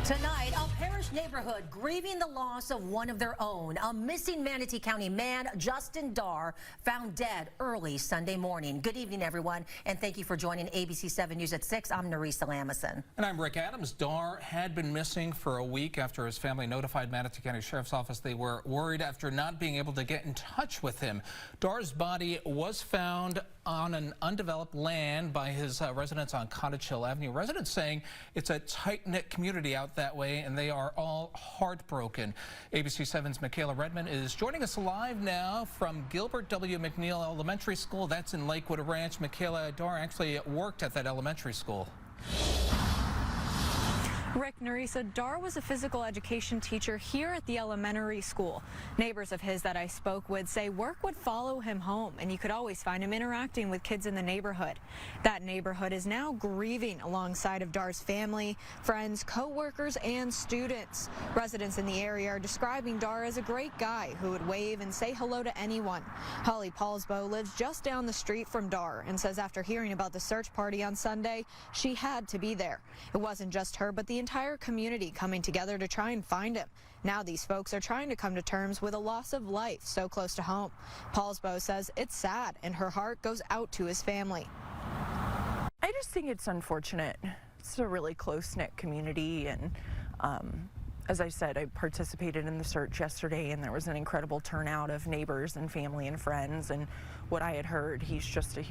Tonight, a Parish neighborhood grieving the loss of one of their own. A missing Manatee County man, Justin Darr, found dead early Sunday morning. Good evening, everyone, and thank you for joining ABC 7 News at 6. I'm Nerissa Lamison. And I'm Rick Adams. Darr had been missing for a week after his family notified Manatee County Sheriff's Office. They were worried after not being able to get in touch with him. Darr's body was found on an undeveloped land by his residents on Cottage Hill Avenue. Residents saying it's a tight-knit community out that way, and they are all heartbroken. ABC 7's Michaela Redmond is joining us live now from Gilbert W. McNeil Elementary School. That's in Lakewood Ranch. Michaela, Darr actually worked at that elementary school. Rick, Nerissa, Darr was a physical education teacher here at the elementary school. Neighbors of his that I spoke with say work would follow him home, and you could always find him interacting with kids in the neighborhood. That neighborhood is now grieving alongside of Darr's family, friends, co-workers, and students. Residents in the area are describing Darr as a great guy who would wave and say hello to anyone. Holly Paulsbo lives just down the street from Darr and says after hearing about the search party on Sunday, she had to be there. It wasn't just her, but the entire community coming together to try and find him. Now these folks are trying to come to terms with a loss of life so close to home. Paulsbo says it's sad and her heart goes out to his family. I just think it's unfortunate. It's a really close-knit community, and as I said, I participated in the search yesterday, and there was an incredible turnout of neighbors and family and friends, and what I had heard, he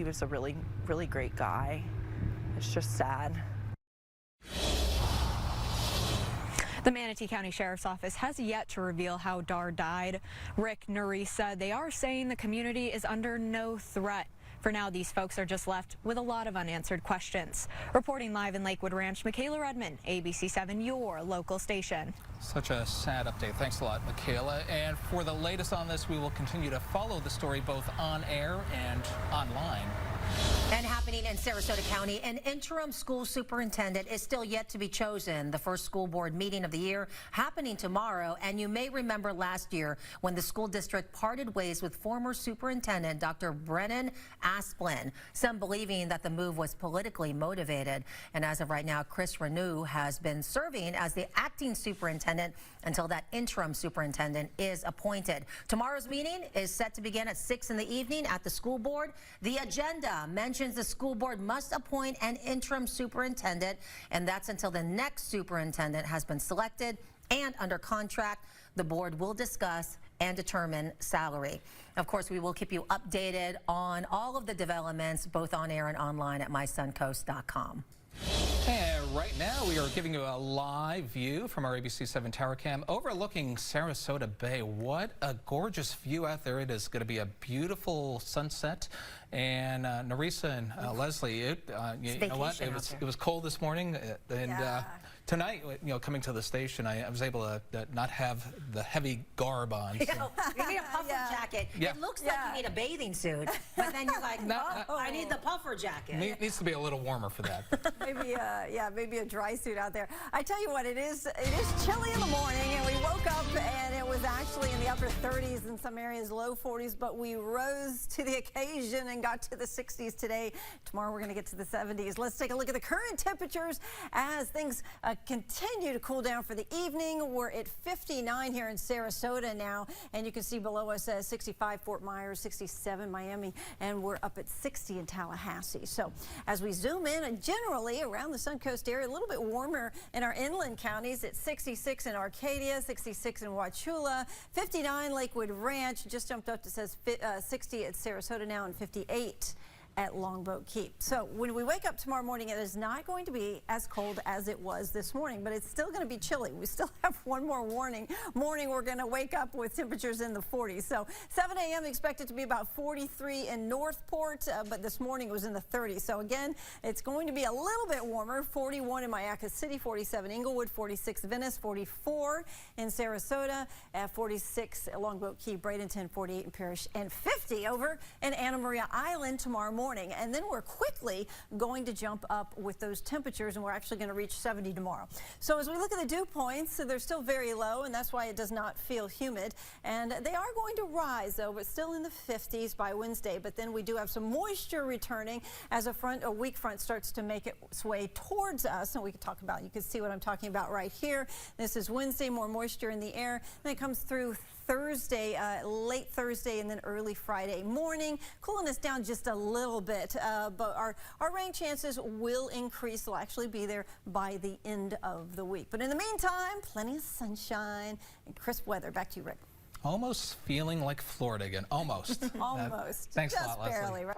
was a really, really great guy. It's just sad. The Manatee County Sheriff's Office has yet to reveal how Darr died. Rick, Nerissa, they are saying the community is under no threat. For now, these folks are just left with a lot of unanswered questions. Reporting live in Lakewood Ranch, Michaela Redmond, ABC 7, your local station. Such a sad update. Thanks a lot, Michaela. And for the latest on this, we will continue to follow the story both on air and online. And happening in Sarasota County, an interim school superintendent is still yet to be chosen. The first school board meeting of the year happening tomorrow. And you may remember last year when the school district parted ways with former superintendent Dr. Brennan Asplin, some believing that the move was politically motivated. And as of right now, Chris Renew has been serving as the acting superintendent until that interim superintendent is appointed. Tomorrow's meeting is set to begin at 6 in the evening at the school board. The agenda mentions the school board must appoint an interim superintendent, and that's until the next superintendent has been selected and under contract. The board will discuss and determine salary. Of course, we will keep you updated on all of the developments, both on air and online at mysuncoast.com. And right now we are giving you a live view from our ABC 7 tower cam overlooking Sarasota Bay. What a gorgeous view out there. It is going to be a beautiful sunset. And Nerissa and Leslie, you know what? It was cold this morning, and tonight, coming to the station, I was able to not have the heavy garb on. So. You need a puffer jacket. Yeah. It looks like you need a bathing suit, but then you're like, I need the puffer jacket. Needs to be a little warmer for that. Maybe a dry suit out there. I tell you what, it is chilly in the morning, and we woke up and it was actually in the upper 30s in some areas, low 40s, but we rose to the occasion and got to the 60s today. Tomorrow we're going to get to the 70s. Let's take a look at the current temperatures as things continue to cool down for the evening. We're at 59 here in Sarasota now, and you can see below us 65 Fort Myers, 67 Miami, and we're up at 60 in Tallahassee. So as we zoom in, and generally around the Suncoast area, a little bit warmer in our inland counties at 66 in Arcadia, 66 in Wauchula, 59 Lakewood Ranch, just jumped up to 60 at Sarasota now, and 58 at Longboat Keep. So when we wake up tomorrow morning, it is not going to be as cold as it was this morning, but it's still going to be chilly. We still have one more morning. We're going to wake up with temperatures in the 40s. So 7 a.m. expected to be about 43 in Northport, but this morning it was in the 30s. So again, it's going to be a little bit warmer. 41 in Mayaca City, 47 Inglewood, 46 Venice, 44 in Sarasota, 46 at Longboat Keep, Bradenton, 48 in Parrish, and 50 over in Anna Maria Island tomorrow morning. morning, and then we're quickly going to jump up with those temperatures, and we're actually going to reach 70 tomorrow. So as we look at the dew points, they're still very low, and that's why it does not feel humid. And they are going to rise, though, but still in the 50s by Wednesday. But then we do have some moisture returning as a weak front starts to make its way towards us. And we can talk about, you can see what I'm talking about right here. This is Wednesday, more moisture in the air. Then it comes through Thursday, late Thursday, and then early Friday morning, cooling us down just a little bit. But our rain chances will increase. They'll actually be there by the end of the week. But in the meantime, plenty of sunshine and crisp weather. Back to you, Rick. Almost feeling like Florida again. Almost. Almost. Thanks just a lot, Leslie. barely, right?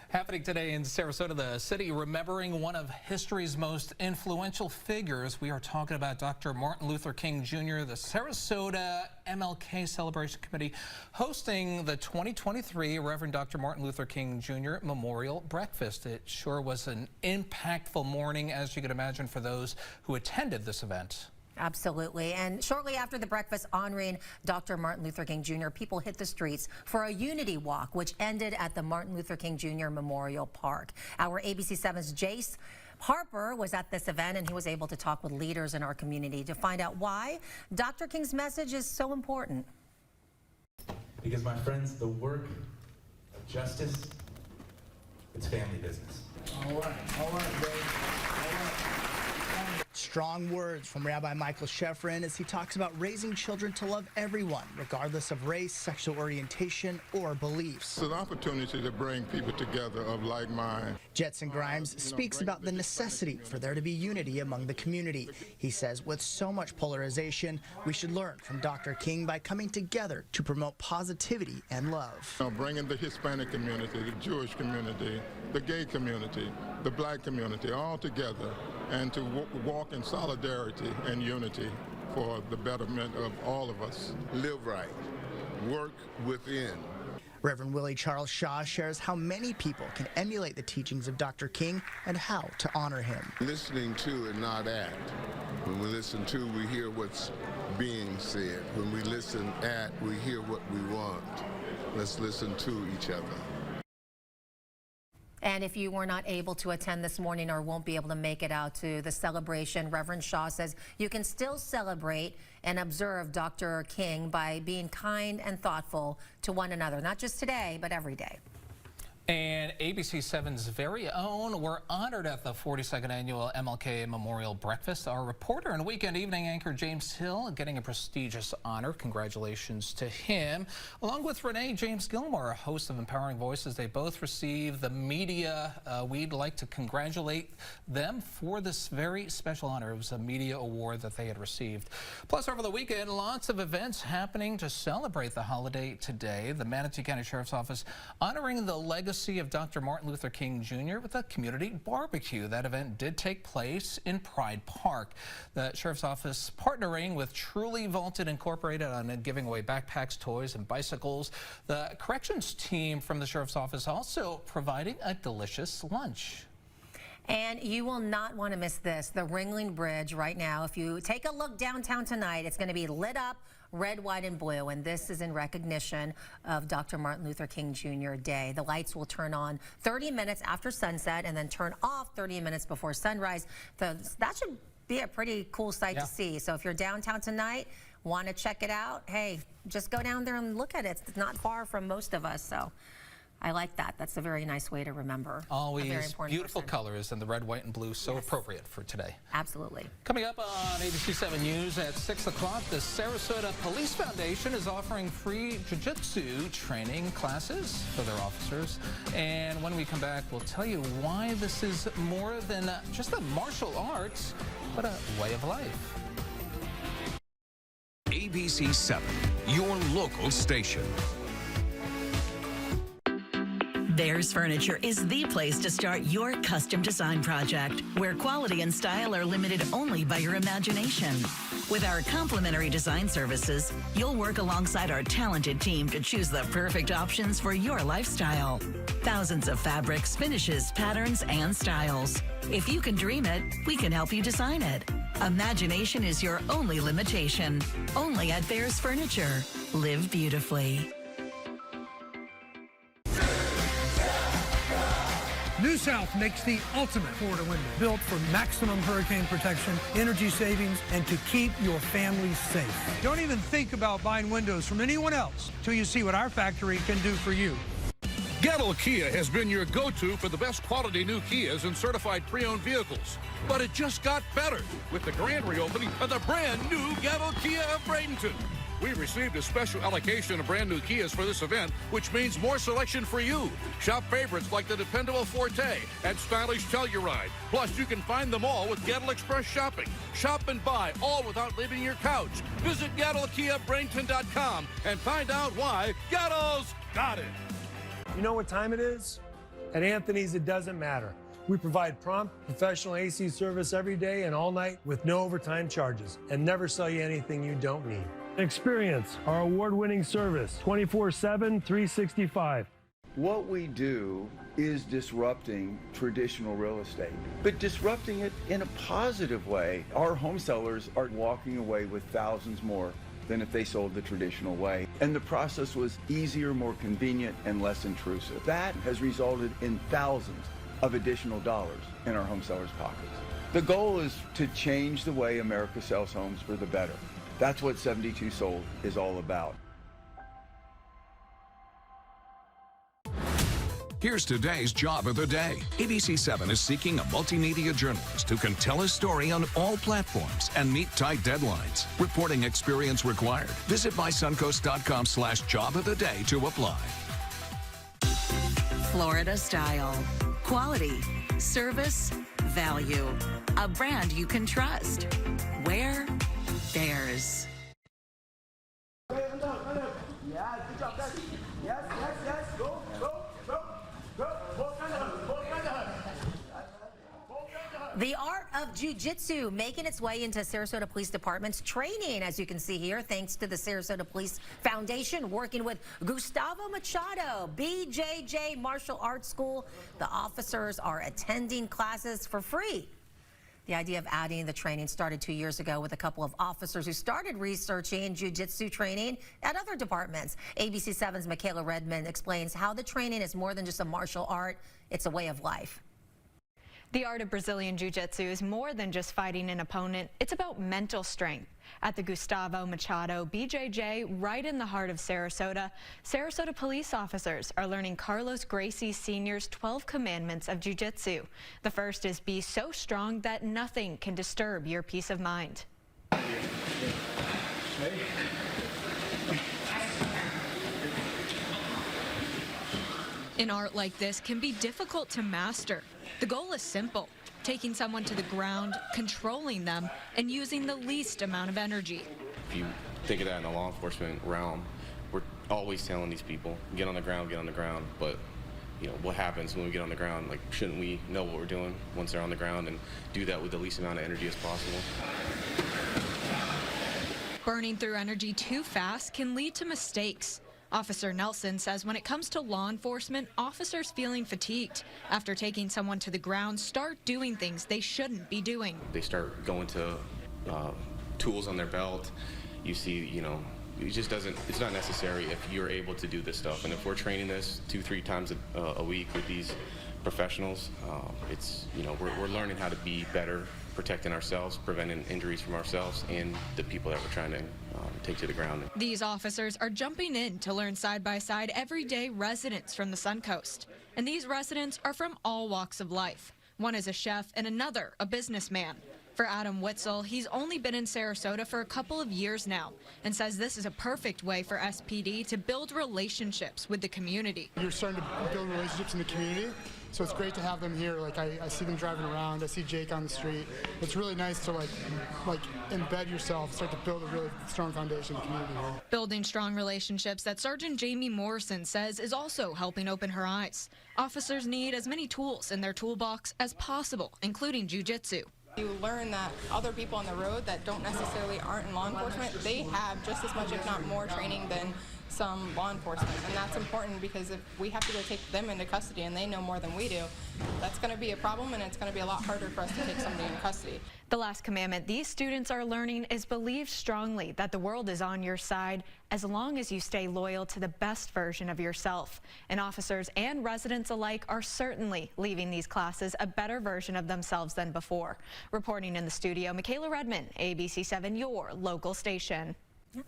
Happening today in Sarasota, the city remembering one of history's most influential figures. We are talking about Dr. Martin Luther King Jr., the Sarasota MLK Celebration Committee hosting the 2023 Reverend Dr. Martin Luther King Jr. Memorial Breakfast. It sure was an impactful morning, as you can imagine, for those who attended this event. Absolutely. And shortly after the breakfast honoring Dr. Martin Luther King Jr., people hit the streets for a unity walk, which ended at the Martin Luther King Jr. Memorial Park. Our ABC 7's Jace Harper was at this event, and he was able to talk with leaders in our community to find out why Dr. King's message is so important. Because, my friends, the work of justice, it's family business. All right, baby. Strong words from Rabbi Michael Sheffrin as he talks about raising children to love everyone, regardless of race, sexual orientation, or beliefs. It's an opportunity to bring people together of like mind. Jetson Grimes speaks about the necessity for there to be unity among the community. He says with so much polarization, we should learn from Dr. King by coming together to promote positivity and love. Bringing the Hispanic community, the Jewish community, the gay community, the black community all together, and to walk in solidarity and unity for the betterment of all of us. Live right, work within. Reverend Willie Charles Shaw shares how many people can emulate the teachings of Dr. King and how to honor him. Listening to and not at. When we listen to, we hear what's being said. When we listen at, we hear what we want. Let's listen to each other. And if you were not able to attend this morning or won't be able to make it out to the celebration, Reverend Shaw says you can still celebrate and observe Dr. King by being kind and thoughtful to one another, not just today, but every day. And ABC 7's very own were honored at the 42nd annual MLK Memorial Breakfast. Our reporter and weekend evening anchor James Hill getting a prestigious honor. Congratulations to him. Along with Renee James Gilmore, a host of Empowering Voices, they both received the media. We'd like to congratulate them for this very special honor. It was a media award that they had received. Plus, over the weekend, lots of events happening to celebrate the holiday today. The Manatee County Sheriff's Office honoring the legacy of Dr. Martin Luther King Jr. with a community barbecue. That event did take place in Pride Park. The Sheriff's Office partnering with Truly Vaulted Incorporated on giving away backpacks, toys, and bicycles. The corrections team from the Sheriff's Office also providing a delicious lunch. And you will not want to miss this. The Ringling Bridge right now, if you take a look downtown tonight, it's going to be lit up red, white, and blue. And this is in recognition of Dr. Martin Luther King Jr. Day. The lights will turn on 30 minutes after sunset and then turn off 30 minutes before sunrise. That should be a pretty cool sight to see. So if you're downtown tonight, want to check it out, hey, just go down there and look at it. It's not far from most of us. So I like that. That's a very nice way to remember. Always beautiful colors, and the red, white, and blue so appropriate for today. Absolutely. Coming up on ABC 7 News at 6 o'clock, the Sarasota Police Foundation is offering free jiu-jitsu training classes for their officers. And when we come back, we'll tell you why this is more than just a martial arts, but a way of life. ABC 7, your local station. Bears Furniture is the place to start your custom design project, where quality and style are limited only by your imagination. With our complimentary design services, you'll work alongside our talented team to choose the perfect options for your lifestyle. Thousands of fabrics, finishes, patterns, and styles. If you can dream it, we can help you design it. Imagination is your only limitation. Only at Bears Furniture. Live beautifully. New South makes the ultimate Florida window, built for maximum hurricane protection, energy savings, and to keep your family safe. Don't even think about buying windows from anyone else till you see what our factory can do for you. Gettle Kia has been your go-to for the best quality new Kias and certified pre-owned vehicles. But it just got better with the grand reopening of the brand new Gettle Kia of Bradenton. We received a special allocation of brand new Kias for this event, which means more selection for you. Shop favorites like the dependable Forte and stylish Telluride. Plus, you can find them all with Gettle Express Shopping. Shop and buy all without leaving your couch. Visit GettleKiaBradenton.com and find out why Gettle's got it. You know what time it is? At Anthony's, it doesn't matter. We provide prompt, professional AC service every day and all night with no overtime charges and never sell you anything you don't need. Experience our award-winning service 24/7, 365. What we do is disrupting traditional real estate, but disrupting it in a positive way. Our home sellers are walking away with thousands more than if they sold the traditional way. And the process was easier, more convenient, and less intrusive. That has resulted in thousands of additional dollars in our home sellers' pockets. The goal is to change the way America sells homes for the better. That's what 72 Sold is all about. Here's today's job of the day. ABC7 is seeking a multimedia journalist who can tell his story on all platforms and meet tight deadlines. Reporting experience required. Visit mysuncoast.com/job of the day to apply. Florida style. Quality. Service. Value. A brand you can trust. Where? Theirs. Yeah, good job, guys. Yes, go. The art of jiu-jitsu making its way into Sarasota Police Department's training, as you can see here, thanks to the Sarasota Police Foundation working with Gustavo Machado, BJJ Martial Arts School. The officers are attending classes for free. The idea of adding the training started 2 years ago with a couple of officers who started researching jiu-jitsu training at other departments. ABC7's Michaela Redmond explains how the training is more than just a martial art, it's a way of life. The art of Brazilian Jiu-Jitsu is more than just fighting an opponent. It's about mental strength. At the Gustavo Machado BJJ, right in the heart of Sarasota, Sarasota police officers are learning Carlos Gracie Sr.'s 12 commandments of Jiu-Jitsu. The first is be so strong that nothing can disturb your peace of mind. An art like this can be difficult to master. The goal is simple, taking someone to the ground, controlling them, and using the least amount of energy. If you think of that in the law enforcement realm, we're always telling these people, get on the ground, but you know, what happens when we get on the ground? Like, shouldn't we know what we're doing once they're on the ground and do that with the least amount of energy as possible? Burning through energy too fast can lead to mistakes. Officer Nelson says when it comes to law enforcement, officers feeling fatigued after taking someone to the ground start doing things they shouldn't be doing. They start going to tools on their belt. You see, you know, it's not necessary if you're able to do this stuff. And if we're training this 2-3 times a week with these professionals, it's, you know, we're learning how to be better, protecting ourselves, preventing injuries from ourselves and the people that we're trying to take to the ground. These officers are jumping in to learn side-by-side everyday residents from the Suncoast. And these residents are from all walks of life. One is a chef and another a businessman. For Adam Witzel, he's only been in Sarasota for a couple of years now and says this is a perfect way for SPD to build relationships with the community. You're starting to build relationships in the community, so it's great to have them here. Like I see them driving around, I see Jake on the street. It's really nice to like embed yourself, start to build a really strong foundation in the community here. Building strong relationships that Sergeant Jamie Morrison says is also helping open her eyes. Officers need as many tools in their toolbox as possible, including jiu-jitsu. You learn that other people on the road that aren't in law enforcement, they have just as much, if not more, training than some law enforcement, and that's important because if we have to go take them into custody and they know more than we do, that's going to be a problem, and it's going to be a lot harder for us to take somebody into custody. The last commandment these students are learning is believe strongly that the world is on your side as long as you stay loyal to the best version of yourself. And officers and residents alike are certainly leaving these classes a better version of themselves than before. Reporting in the studio, Michaela Redmond, ABC7, your local station.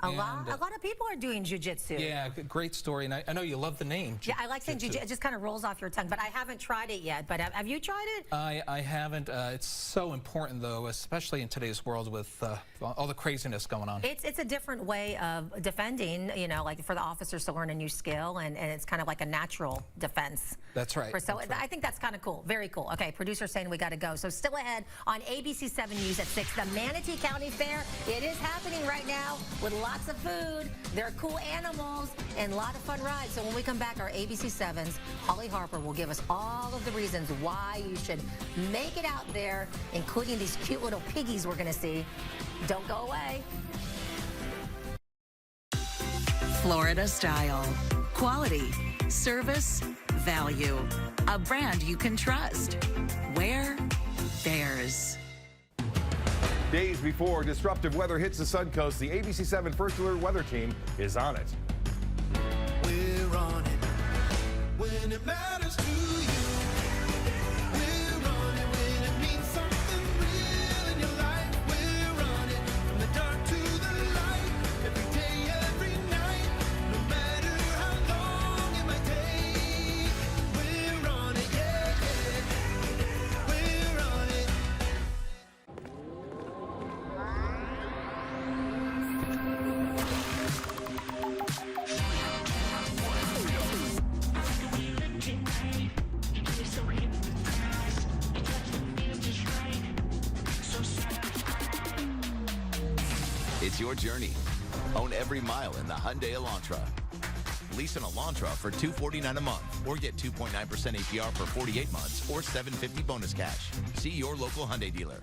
A lot of people are doing jiu-jitsu. Yeah, great story, and I know you love the name. Yeah, I like saying jiu-jitsu. It just kind of rolls off your tongue, but I haven't tried it yet. But have you tried it? I haven't. It's so important, though, especially in today's world with all the craziness going on. It's a different way of defending, you know, like for the officers to learn a new skill, and it's kind of like a natural defense. That's right. So I think that's kind of cool. Very cool. Okay, producer saying we got to go. So still ahead on ABC7 News at 6, the Manatee County Fair. It is happening right now with lots of food. There are cool animals and a lot of fun rides. So when we come back, our ABC7's Holly Harper will give us all of the reasons why you should make it out there, including these cute little piggies we're going to see. Don't go away. Florida style. Quality. Service. Value. A brand you can trust. Where? Bears. Days before disruptive weather hits the Suncoast, the ABC7 First Alert Weather Team is on it. We're on it when it matters to you. We're on it when it means something real in your life. We're on it from the dark to the light, every day, every night, no matter how long it might take. We're on it, yeah, yeah. We're on it. It's your journey. Own every mile in the Hyundai Elantra. Lease an Elantra for $249 a month, or get 2.9% APR for 48 months, or $750 bonus cash. See your local Hyundai dealer.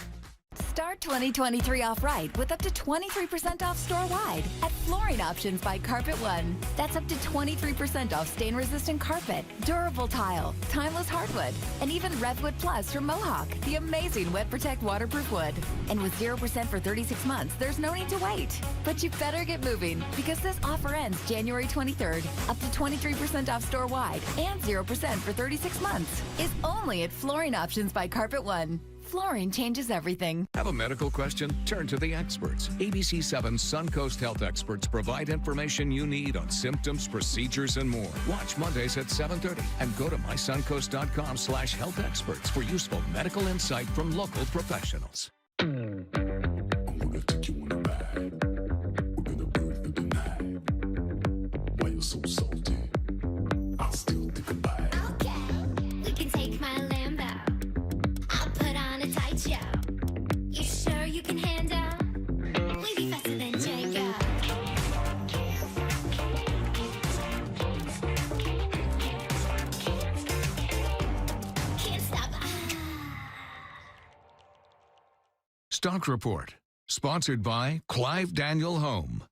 Start 2023 off right with up to 23% off store-wide at Flooring Options by Carpet One. That's up to 23% off stain-resistant carpet, durable tile, timeless hardwood, and even Redwood Plus from Mohawk, the amazing Wet Protect waterproof wood. And with 0% for 36 months, there's no need to wait. But you better get moving because this offer ends January 23rd. Up to 23% off store-wide and 0% for 36 months is only at Flooring Options by Carpet One. Flooring changes everything. Have a medical question? Turn to the experts. ABC7 Suncoast Health Experts provide information you need on symptoms, procedures, and more. Watch Mondays at 7:30 and go to mysuncoast.com/health experts for useful medical insight from local professionals. I'm gonna take you on a ride. We're gonna burn through the night. Why you're so salty? I'll still take a bite. Okay, we can take my Lambo. I'll put on a tight show. You sure you can handle? We be faster than Jacob. Can't stop. Stock Report, sponsored by Clive Daniel Home.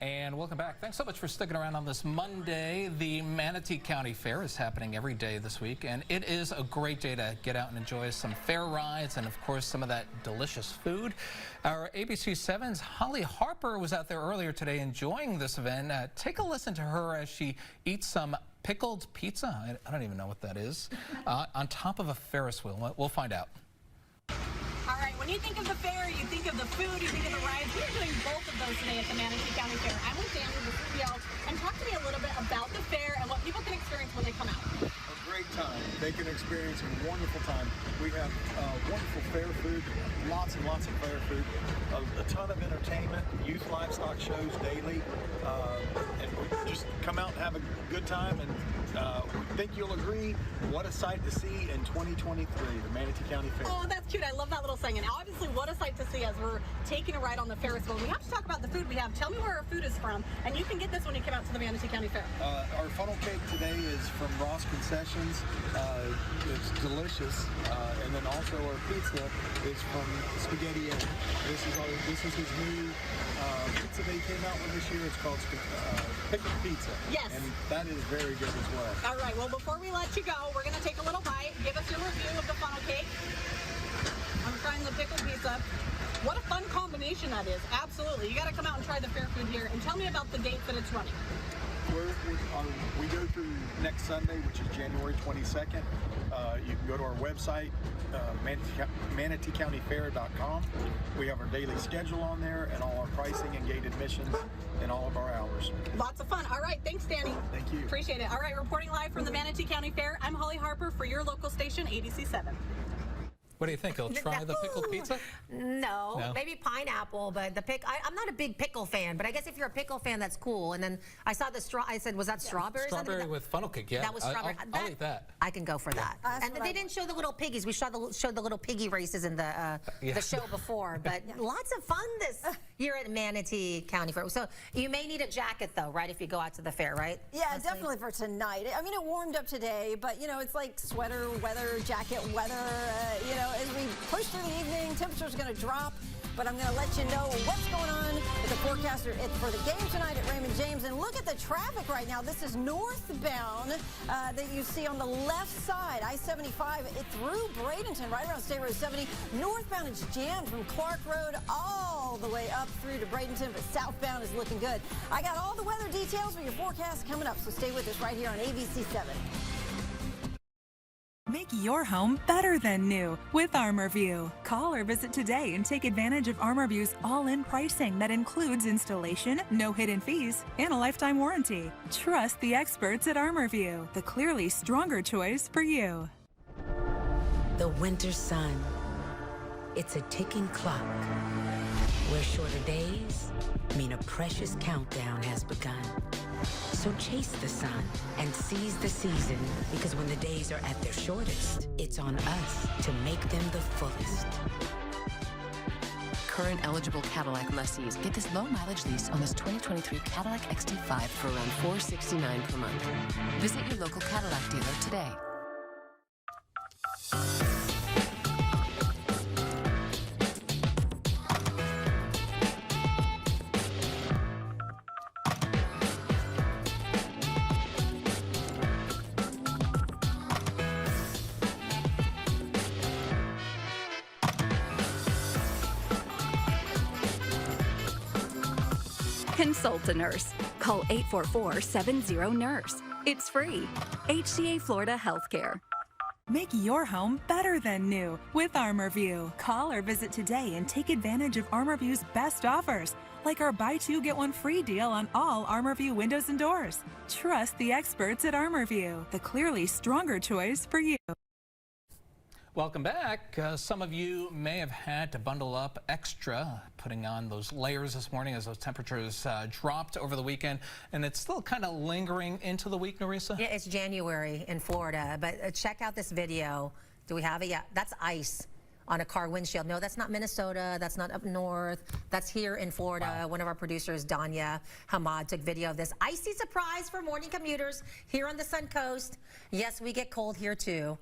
And welcome back. Thanks so much for sticking around on this Monday. The Manatee County Fair is happening every day this week, and it is a great day to get out and enjoy some fair rides and, of course, some of that delicious food. Our ABC7's Holly Harper was out there earlier today enjoying this event. Take a listen to her as she eats some pickled pizza. I don't even know what that is. On top of a Ferris wheel. We'll find out. All right, when you think of the fair, you think of the food, you think of the rides. We're doing both of those today at the Manatee County Fair. I'm with Daniel, the CEO, and talk to me a little bit about the fair and what people can experience when they come out. A great time. They can experience a wonderful time. We have wonderful fair food, lots and lots of fair food, a ton of entertainment, youth livestock shows daily, and we just come out and have a good time, and we think you'll agree, what a sight to see in 2023, the Manatee County Fair. Oh, that's cute. I love that little saying. And obviously, what a sight to see as we're taking a ride on the Ferris wheel. We have to talk about the food we have. Tell me where our food is from, and you can get this when you come out to the Manatee County Fair. Our funnel cake today is from Ross Concessions. It's delicious, and then also our pizza is from Spaghetti Inn. This is his new pizza they came out with this year. It's called Pickle Pizza. Yes. And that is very good as well. All right, well, before we let you go, we're going to take a little bite. Give us your review of the funnel cake. I'm trying the pickle pizza. What a fun combination that is. Absolutely. You got to come out and try the fair food here. And tell me about the date that it's running. We go through next Sunday, which is January 22nd. You can go to our website, ManateeCountyFair.com. We have our daily schedule on there and all our pricing and gate admissions and all of our hours. Lots of fun. All right. Thanks, Danny. Thank you. Appreciate it. All right. Reporting live from the Manatee County Fair, I'm Holly Harper for your local station, ABC7. What do you think? He'll try the pickled pizza? No, maybe pineapple, but I'm not a big pickle fan, but I guess if you're a pickle fan, that's cool. And then I saw the I said, was that strawberries? Strawberry with funnel cake, yeah. That was strawberry. I'll eat that. I can go for that. And they didn't show the little piggies. We showed the little piggy races in the show before, but lots of fun this year at Manatee County Fair. So you may need a jacket though, right, if you go out to the fair, right? Yeah, definitely for tonight. I mean, it warmed up today, but you know, it's like sweater weather, jacket weather, you know, as we push through the evening, temperature's going to drop, but I'm going to let you know what's going on with the forecaster for the game tonight at Raymond James. And look at the traffic right now. This is northbound that you see on the left side, I-75 through Bradenton, right around State Road 70. Northbound is jammed from Clark Road all the way up through to Bradenton, but southbound is looking good. I got all the weather details for your forecast coming up, so stay with us right here on ABC7. Make your home better than new with ArmorView. Call or visit today and take advantage of ArmorView's all-in pricing that includes installation, no hidden fees, and a lifetime warranty. Trust the experts at ArmorView, the clearly stronger choice for you. The winter sun. It's a ticking clock where shorter days mean a precious countdown has begun. So chase the sun and seize the season, because when the days are at their shortest, it's on us to make them the fullest. Current eligible Cadillac lessees get this low mileage lease on this 2023 Cadillac XT5 for around $469 per month. Visit your local Cadillac dealer today. Consult a nurse. Call 844-70-NURSE. It's free. HCA Florida Healthcare. Make your home better than new with ArmorView. Call or visit today and take advantage of ArmorView's best offers, like our buy two, get one free deal on all ArmorView windows and doors. Trust the experts at ArmorView, the clearly stronger choice for you. Welcome back. Some of you may have had to bundle up extra, putting on those layers this morning as those temperatures dropped over the weekend, and it's still kind of lingering into the week, Nerissa? Yeah, it's January in Florida, but check out this video. Do we have it? Yeah, that's ice on a car windshield. No, that's not Minnesota. That's not up north. That's here in Florida. Wow. One of our producers, Danya Hamad, took video of this. Icy surprise for morning commuters here on the Sun Coast. Yes, we get cold here too.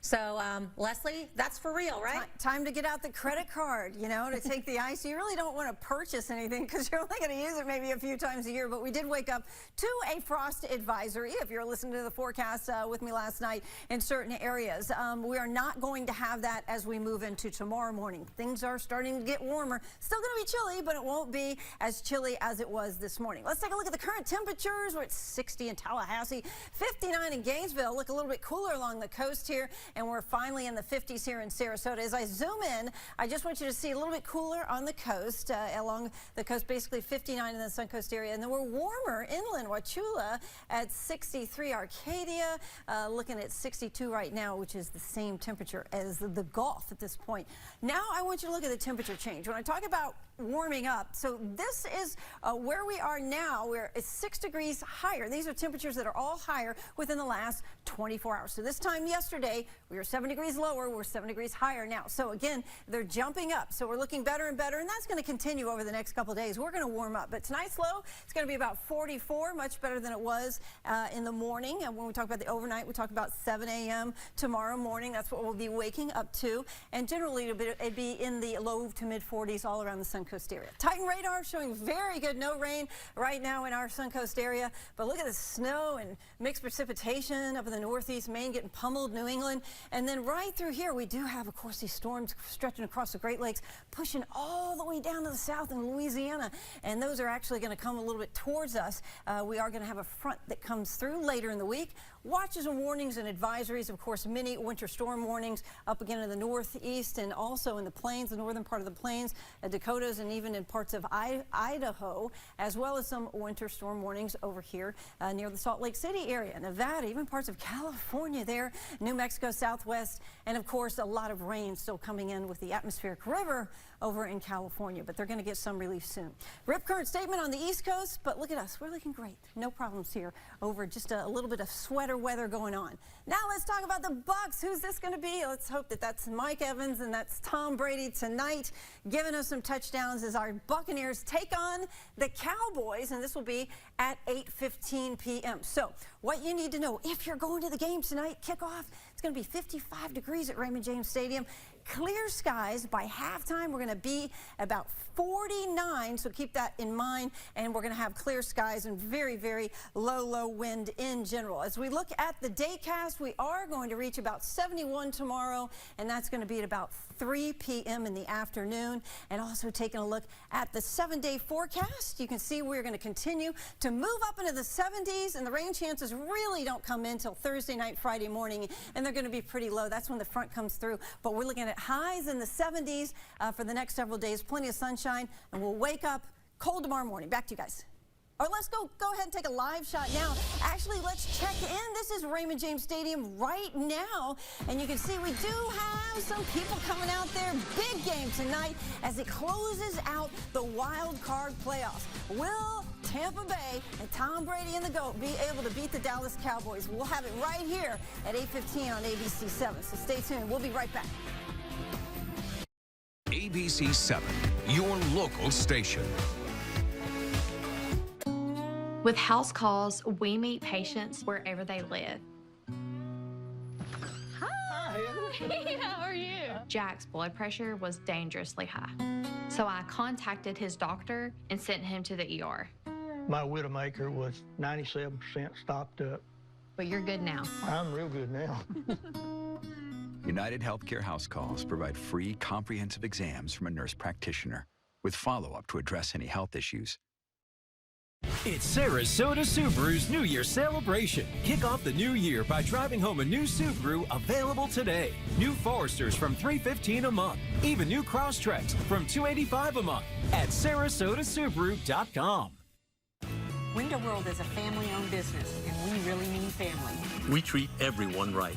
So, Leslie, that's for real, right? Time to get out the credit card, you know, to take the ice. You really don't want to purchase anything because you're only going to use it maybe a few times a year. But we did wake up to a frost advisory, if you're listening to the forecast with me last night, in certain areas. We are not going to have that as we move into tomorrow morning. Things are starting to get warmer. Still going to be chilly, but it won't be as chilly as it was this morning. Let's take a look at the current temperatures. We're at 60 in Tallahassee, 59 in Gainesville. Look a little bit cooler along the coast here. And we're finally in the 50s here in Sarasota. As I zoom in, I just want you to see a little bit cooler on the coast, along the coast, basically 59 in the Suncoast area. And then we're warmer inland, Wauchula at 63, Arcadia looking at 62 right now, which is the same temperature as the Gulf at this point. Now I want you to look at the temperature change. When I talk about warming up, so this is where we are now, where it's 6 degrees higher. These are temperatures that are all higher within the last 24 hours. So this time yesterday, We were 7 degrees lower. We're 7 degrees higher now. So again, they're jumping up. So we're looking better and better, and that's going to continue over the next couple of days. We're going to warm up. But tonight's low, it's going to be about 44, much better than it was in the morning. And when we talk about the overnight, we talk about 7 a.m. tomorrow morning. That's what we'll be waking up to. And generally, it'd be in the low to mid 40s all around the Suncoast area. Titan radar showing very good no rain right now in our Suncoast area. But look at the snow and mixed precipitation up in the northeast, Maine getting pummeled, New England. And then right through here, we do have, of course, these storms stretching across the Great Lakes, pushing all the way down to the south in Louisiana. And those are actually going to come a little bit towards us. We are going to have a front that comes through later in the week. Watches and warnings and advisories, of course, many winter storm warnings up again in the northeast and also in the plains, the northern part of the plains, Dakotas, and even in parts of Idaho, as well as some winter storm warnings over here near the Salt Lake City area, Nevada, even parts of California there, New Mexico, Southwest, and of course a lot of rain still coming in with the atmospheric river over in California, but they're going to get some relief soon. Rip current statement on the East Coast, but look at us. We're looking great. No problems here over just a little bit of sweater weather going on. Now let's talk about the Bucs. Who's this going to be? Let's hope that that's Mike Evans and that's Tom Brady tonight, giving us some touchdowns as our Buccaneers take on the Cowboys, and this will be at 8:15 p.m. So what you need to know, if you're going to the game tonight, kickoff, it's going to be 55 degrees at Raymond James Stadium. Clear skies by halftime. We're going to be about 49, so keep that in mind. And we're going to have clear skies and very, very low wind in general. As we look at the daycast, we are going to reach about 71 tomorrow, and that's going to be at about 3 p.m. in the afternoon. And also taking a look at the 7-day forecast, you can see we're going to continue to move up into the 70s, and the rain chances really don't come in till Thursday night, Friday morning, and they're going to be pretty low. That's when the front comes through. But we're looking at highs in the 70s for the next several days, plenty of sunshine, and we'll wake up cold tomorrow morning. Back to you guys. Or let's go ahead and take a live shot now. Actually, let's check in. This is Raymond James Stadium right now, and you can see we do have some people coming out there. Big game tonight as it closes out the wild card playoffs. Will Tampa Bay and Tom Brady and the GOAT be able to beat the Dallas Cowboys? We'll have it right here at 8:15 on ABC 7, so stay tuned. We'll be right back. ABC 7, your local station. With House Calls, we meet patients wherever they live. Hi. How are you? Jack's blood pressure was dangerously high. So I contacted his doctor and sent him to the ER. My Widowmaker was 97% stopped up. But you're good now. I'm real good now. United Healthcare House Calls provide free, comprehensive exams from a nurse practitioner with follow-up to address any health issues. It's Sarasota Subaru's New Year celebration. Kick off the new year by driving home a new Subaru available today. New Foresters from $315 a month. Even new Crosstreks from $285 a month at SarasotaSubaru.com. Window World is a family-owned business, and we really mean family. We treat everyone right.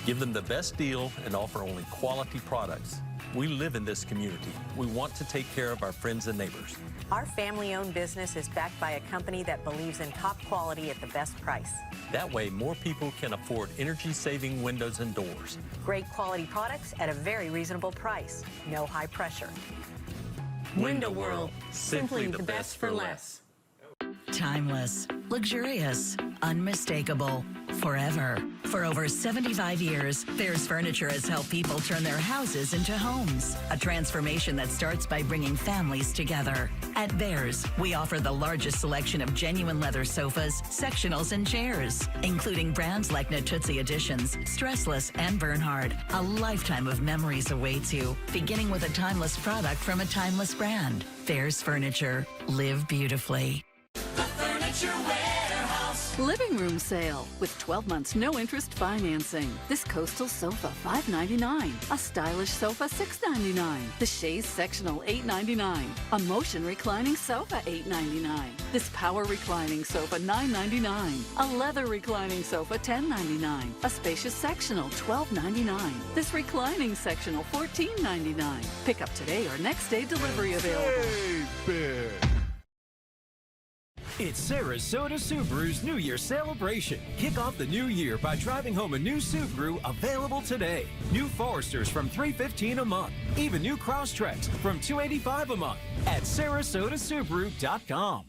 Give them the best deal and offer only quality products. We live in this community. We want to take care of our friends and neighbors. Our family-owned business is backed by a company that believes in top quality at the best price. That way, more people can afford energy-saving windows and doors. Great quality products at a very reasonable price. No high pressure. Window World, simply the best for less. Timeless, luxurious, unmistakable, forever. For over 75 years, Bears Furniture has helped people turn their houses into homes. A transformation that starts by bringing families together. At Bears, we offer the largest selection of genuine leather sofas, sectionals, and chairs, including brands like Natuzzi Editions, Stressless, and Bernhard. A lifetime of memories awaits you, beginning with a timeless product from a timeless brand. Bears Furniture. Live beautifully. Living room sale with 12 months no interest financing. This coastal sofa $599. A stylish sofa $699. The chaise sectional $899. A motion reclining sofa $899. This power reclining sofa $999. A leather reclining sofa $1099. A spacious sectional $1299. This reclining sectional $1499. Pick up today or next day delivery available. Hey, Bear. It's Sarasota Subaru's New Year celebration. Kick off the new year by driving home a new Subaru available today. New Foresters from $315 a month. Even new Crosstreks from $285 a month at sarasotasubaru.com.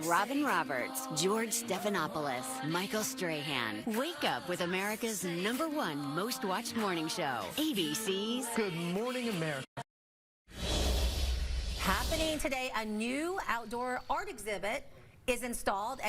Robin Roberts, George Stephanopoulos, Michael Strahan. Wake up with America's #1 most watched morning show. ABC's Good Morning America. Happening today, a new outdoor art exhibition is installed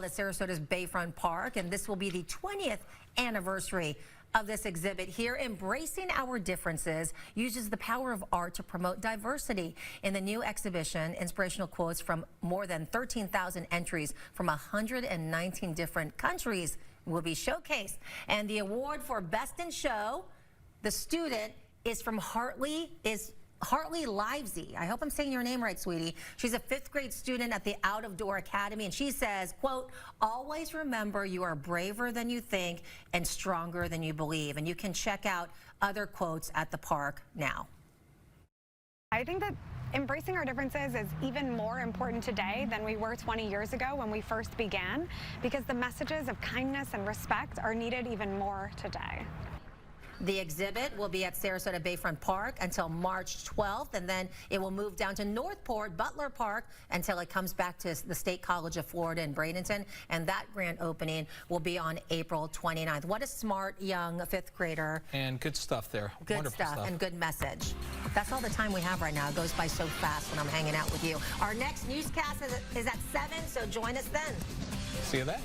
at Sarasota's Bayfront Park, and this will be the 20th anniversary of this exhibit here. Embracing Our Differences uses the power of art to promote diversity. In the new exhibition, inspirational quotes from more than 13,000 entries from 119 different countries will be showcased. And the award for Best in Show, the student is from Hartley Livesey. I hope I'm saying your name right, sweetie. She's a 5th grade student at the Out of Door Academy, and she says, quote, always remember you are braver than you think and stronger than you believe. And you can check out other quotes at the park now. I think that embracing our differences is even more important today than we were 20 years ago when we first began, because the messages of kindness and respect are needed even more today. The exhibit will be at Sarasota Bayfront Park until March 12th, and then it will move down to Northport Butler Park until it comes back to the State College of Florida in Bradenton, and that grand opening will be on April 29th. What a smart young 5th grader. And good stuff there. Good Wonderful stuff and good message. That's all the time we have right now. It goes by so fast when I'm hanging out with you. Our next newscast is at 7, so join us then. See you then.